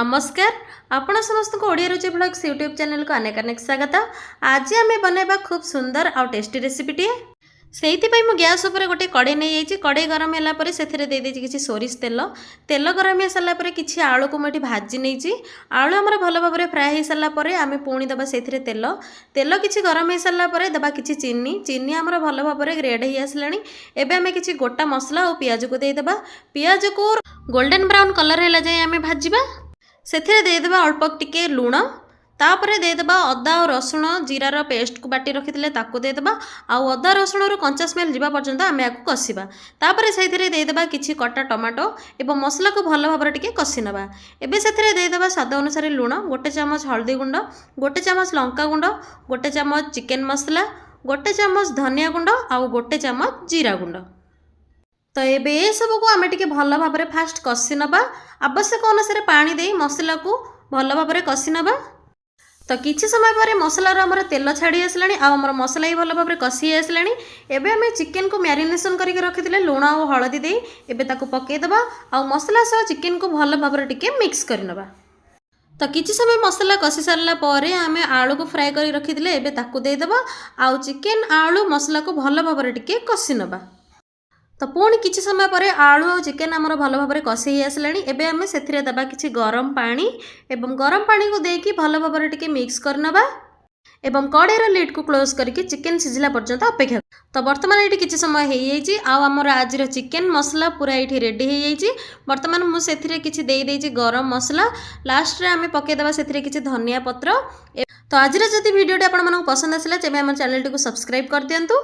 नमस्कार आपण समस्त को ओडिया रुचि ब्लॉग्स यूट्यूब चैनल को अनेक अनेक स्वागत। आज आम बनवा खूब सुंदर आउ टेस्टी रेसिपीटे से गैस उपर गोटे कड़े नहीं जाइए। कड़े गरम है से किसी सोरिष तेल तेल गरम हो सारापर किसी आलू को मुझे भाजी नहीं आलू आमर भल भाव फ्राए हो सारापर आम पुणी दबा से तेल तेल किसी गरम हो सारापर दबा कि चीनी चीनी आमर भल भाव रेड हो आसला। एवं आम किसी गोटा मसला और पियाज को देदेबा पियाज को गोल्डन ब्राउन कलर है जाए आम भाजवा से देदेबा अल्प टिके लुण तापर देदेबा अदा और रसुण जीरार पेस्ट को बाटी रखी ताकू देदेबा आउ अदा रसुण कंचा स्मेल जावा पर्यंत आम या कषिबा तापर से देदेबा किछि कटा टमाटो एवं मसला को भल भाव टिके कषि नबा। एबे से देदेबा स्वाद अनुसार लुण गोटे चामच हल्दी गुंड गोटे चामच लंका गुंड गोटे चामच चिकेन मसला गोटे चामच धनिया गुंड आउ गोटे चामच जीरा गुंड। तो ये सब को आम टे भल भाव फास्ट कषि नबा आवश्यक अनुसार पानी दे मसला को भल भाव कषि नबा। तो किछि समय पर मसलार आमर तेल छाड़ी आसला आमर मसला ही भल भाव कषि आसला। एबे आम चिकेन को मैरिनेशन करके रखी लुण और हलदी दे एबे ताकू पकेदबा आ मसला सह चिकेन को भल भाव टिके मिक्स करनबा। तो किछि समय मसला कषि सारा पर आम आलू को फ्राए कर रखी एबे ताकू देदेबा आउ चिकेन आलू मसला को भल भाव टिके कषि नबा। तो पुणी किछि समय पर आलू और चिकेन आमर भल भाव कषि आसला। एबे आम से दबा किछि गरम पानी एवं गरम पानी को देकी भल भाव टिके मिक्स करनबा एवं कड़ेर लिड को क्लोज करके चिकेन सिझला पर्यंत अपेक्षा। तो बर्तमान ये किछि समय हो जाइए आमर आज चिकेन मसला पूरा ये रेडी हो जाइए। बर्तमान मुझे किछि दे देइछि गरम मसला लास्ट रे आम पकेदबा से किछि धनिया पत्र। तो आज जदि वीडियो आपण मानक पसंद आसला तेबे हमर चैनल को सब्सक्राइब कर दियंतु।